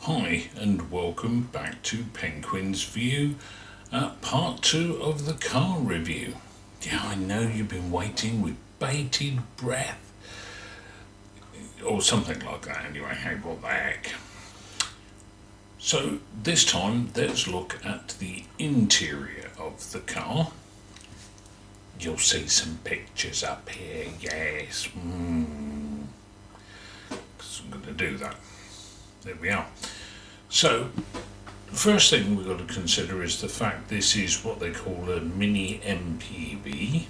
Hi and welcome back to Penguin's View, part 2 of the car review. Yeah, I know you've been waiting with bated breath, or something like that anyway, hey, what the heck. So this time let's look at the interior of the car. You'll see some pictures up here, yes. Because I'm going to do that. There we are. So, first thing we've got to consider is the fact this is what they call a mini MPV,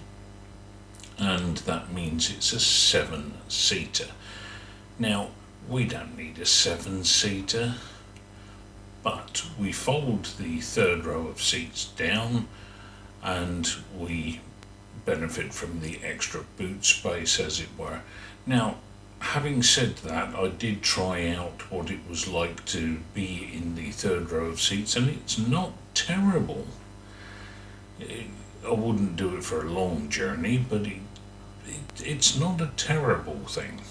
and that means it's a 7-seater. Now, we don't need a 7-seater, but we fold the third row of seats down and we benefit from the extra boot space, as it were. Now, having said that, I did try out what it was like to be in the third row of seats, and it's not terrible. I wouldn't do it for a long journey, but it's not a terrible thing.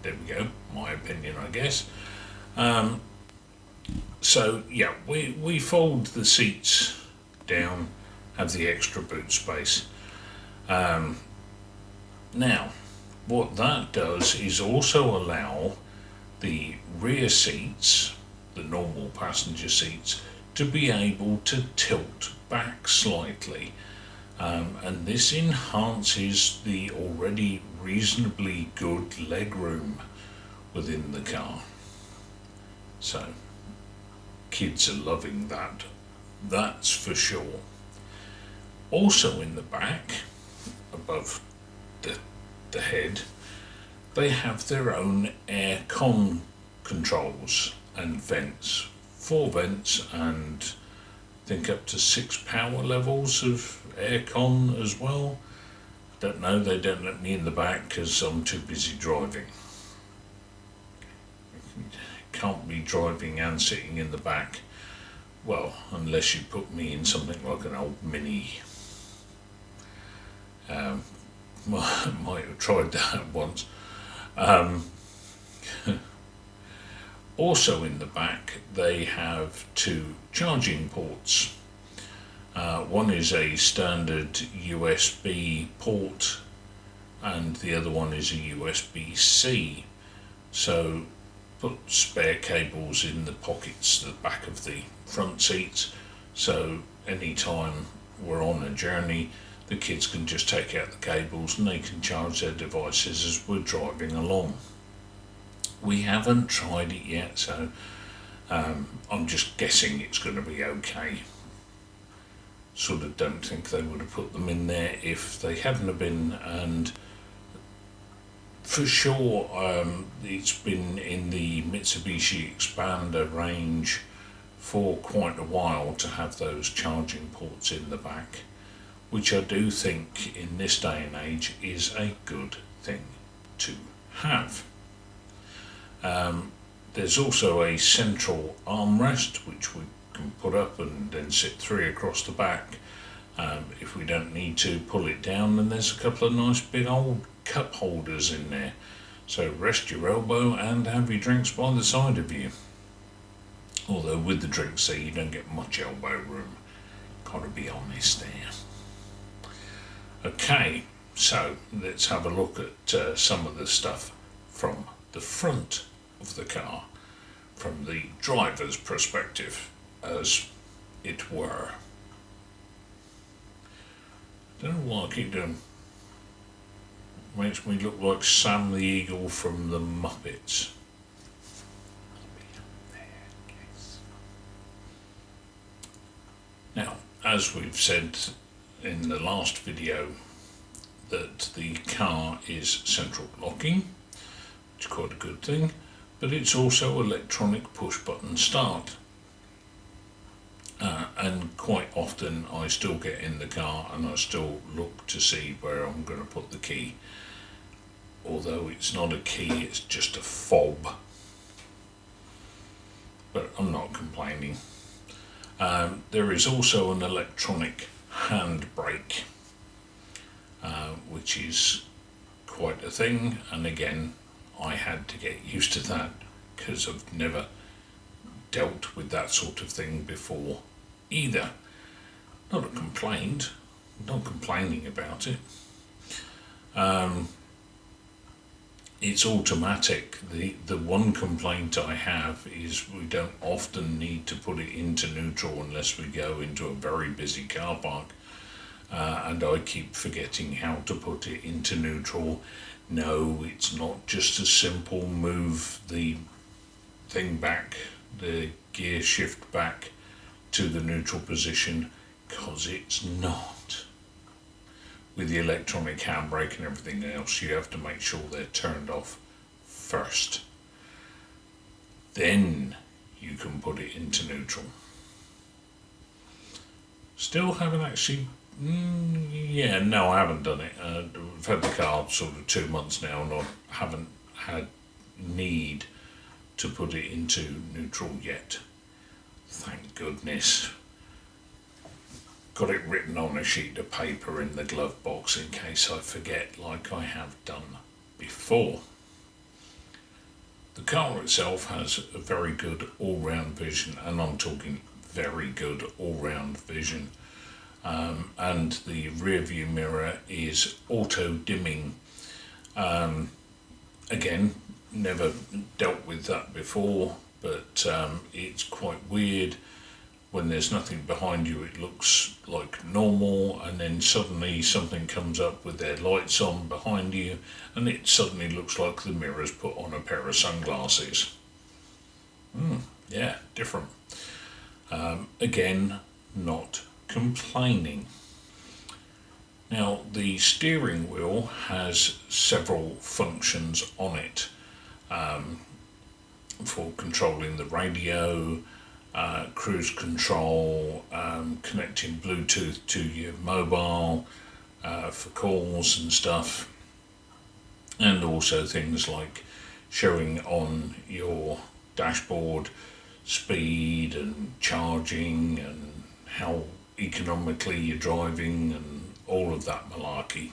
There we go, my opinion, I guess. So yeah, we fold the seats down, have the extra boot space. Now, what that does is also allow the rear seats, the normal passenger seats, to be able to tilt back slightly. And this enhances the already reasonably good legroom within the car. So, kids are loving that, that's for sure. Also in the back, above the head, they have their own air con controls and vents, 4 vents, and I think up to 6 power levels of air con as well. Don't know, they don't let me in the back because I'm too busy driving. Can't be driving and sitting in the back, well, unless you put me in something like an old Mini. Might have tried that once. Also in the back they have 2 charging ports. One is a standard USB port and the other one is a USB-C. So put spare cables in the pockets at the back of the front seats, so anytime we're on a journey the kids can just take out the cables and they can charge their devices as we're driving along. We haven't tried it yet, so I'm just guessing it's going to be okay. Sort of don't think they would have put them in there if they hadn't have been, and for sure it's been in the Mitsubishi Xpander range for quite a while to have those charging ports in the back, which I do think in this day and age is a good thing to have. There's also a central armrest which we can put up and then sit 3 across the back. If we don't need to pull it down, then there's a couple of nice big old cup holders in there. So rest your elbow and have your drinks by the side of you. Although with the drinks there you don't get much elbow room. Gotta be honest there. Okay, so let's have a look at some of the stuff from the front of the car, from the driver's perspective, as it were. I don't know what I keep doing. Makes me look like Sam the Eagle from the Muppets. Now, as we've said in the last video, that the car is central locking, which is quite a good thing, but it's also electronic push button start. And quite often I still get in the car and I still look to see where I'm going to put the key, although it's not a key, it's just a fob, but I'm not complaining. There is also an electronic handbrake, which is quite a thing, and again I had to get used to that because I've never dealt with that sort of thing before either. Not a complaint, not complaining about it. It's automatic. The one complaint I have is we don't often need to put it into neutral unless we go into a very busy car park, and I keep forgetting how to put it into neutral. No, it's not just a simple move the thing back, the gear shift back to the neutral position, because it's not. With the electronic handbrake and everything else, you have to make sure they're turned off first. Then you can put it into neutral. Still haven't actually, I haven't done it. I've had the car sort of 2 months now, and I haven't had need to put it into neutral yet. Thank goodness. Got it written on a sheet of paper in the glove box in case I forget, like I have done before. The car itself has a very good all-round vision, and I'm talking very good all-round vision. And the rear view mirror is auto dimming. Again, never dealt with that before, but it's quite weird. When there's nothing behind you, it looks like normal, and then suddenly something comes up with their lights on behind you, and it suddenly looks like the mirror's put on a pair of sunglasses. Yeah, different. Again, not complaining. Now, the steering wheel has several functions on it for controlling the radio, cruise control, connecting Bluetooth to your mobile for calls and stuff, and also things like showing on your dashboard speed and charging and how economically you're driving and all of that malarkey.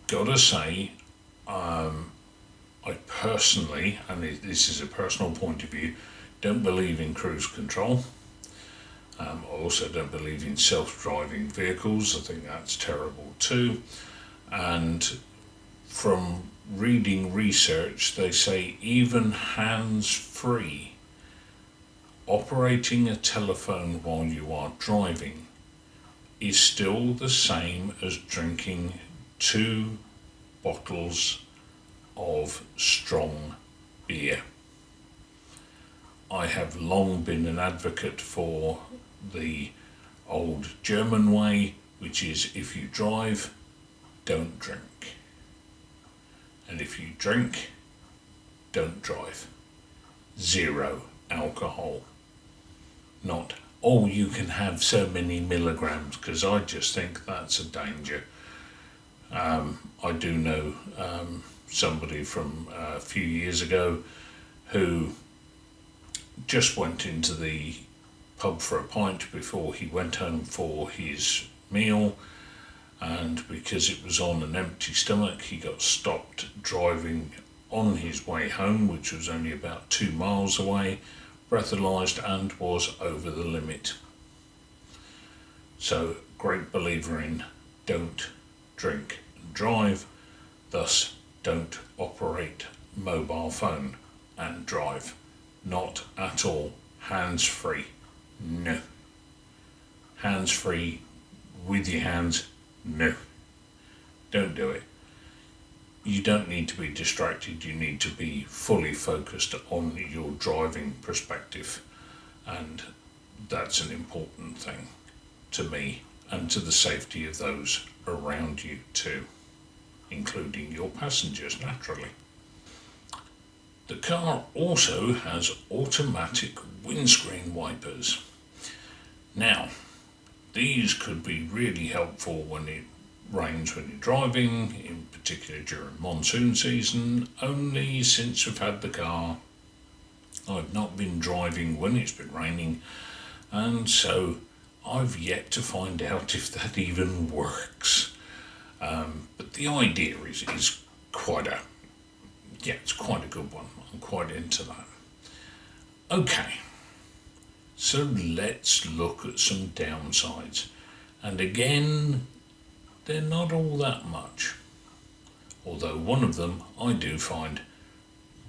Gotta say, I personally, and this is a personal point of view, don't believe in cruise control. I also don't believe in self-driving vehicles. I think that's terrible too. And from reading research, they say even hands-free, operating a telephone while you are driving is still the same as drinking 2 bottles of strong beer. I have long been an advocate for the old German way, which is if you drive, don't drink. And if you drink, don't drive. 0 alcohol. Not, oh, you can have so many milligrams, because I just think that's a danger. I do know somebody from a few years ago who just went into the pub for a pint before he went home for his meal, and because it was on an empty stomach, he got stopped driving on his way home, which was only about 2 miles away, breathalyzed, and was over the limit. So, great believer in don't drink and drive, thus don't operate mobile phone and drive. Not at all. Hands-free. No. Hands-free with your hands. No. Don't do it. You don't need to be distracted. You need to be fully focused on your driving perspective. And that's an important thing to me and to the safety of those around you too, including your passengers, naturally. The car also has automatic windscreen wipers. Now, these could be really helpful when it rains when you're driving, in particular during monsoon season. Only since we've had the car, I've not been driving when it's been raining, and so I've yet to find out if that even works. But the idea is quite a yeah, it's quite a good one. I'm quite into that. Okay, so let's look at some downsides. And again, they're not all that much. Although one of them I do find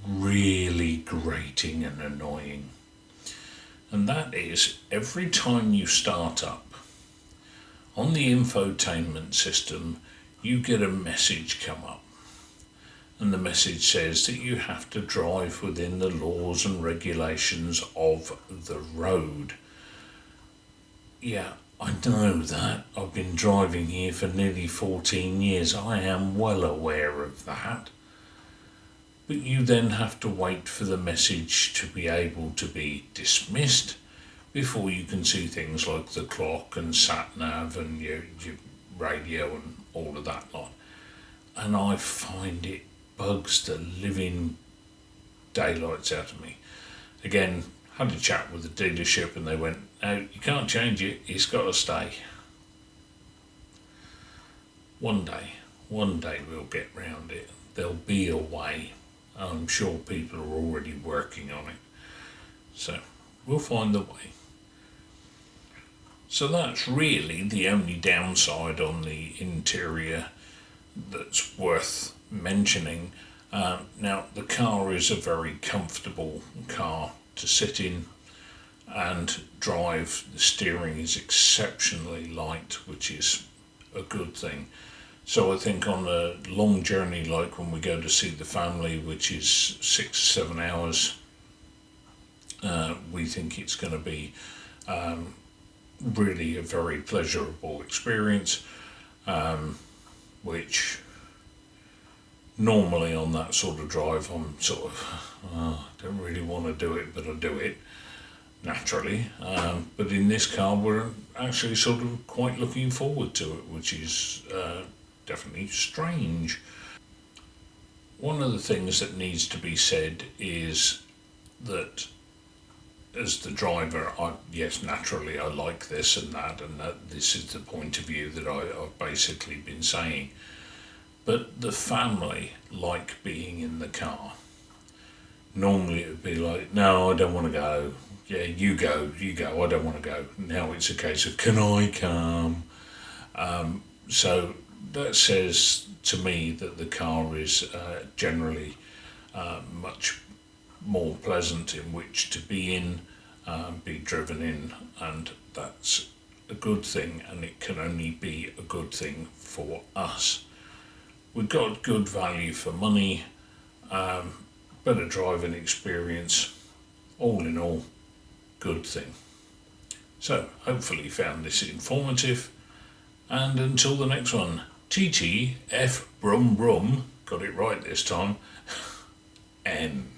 really grating and annoying. And that is every time you start up, on the infotainment system, you get a message come up. And the message says that you have to drive within the laws and regulations of the road. Yeah, I know that. I've been driving here for nearly 14 years. I am well aware of that. But you then have to wait for the message to be able to be dismissed before you can see things like the clock and sat-nav and your radio and all of that lot. And I find it bugs the living daylights out of me. Again, had a chat with the dealership and they went, no, you can't change it, it's got to stay. One day we'll get round it. There'll be a way. I'm sure people are already working on it. So we'll find the way. So that's really the only downside on the interior that's worth mentioning. Now, the car is a very comfortable car to sit in and drive. The steering is exceptionally light, which is a good thing. So I think on a long journey, like when we go to see the family, which is 6-7 hours, we think it's going to be really a very pleasurable experience, which normally on that sort of drive I'm sort of, don't really want to do it, but I do it naturally. But in this car we're actually sort of quite looking forward to it, which is definitely strange. One of the things that needs to be said is that as the driver, yes, naturally I like this and that this is the point of view that I've basically been saying. But the family like being in the car. Normally it would be like, no, I don't want to go. Yeah, you go, I don't want to go. Now it's a case of, can I come? So that says to me that the car is generally much more pleasant in which to be in, be driven in, and that's a good thing, and it can only be a good thing for us. We've got good value for money, better driving experience, all in all, good thing. So hopefully you found this informative, and until the next one, TTF Brum Brum, got it right this time, N.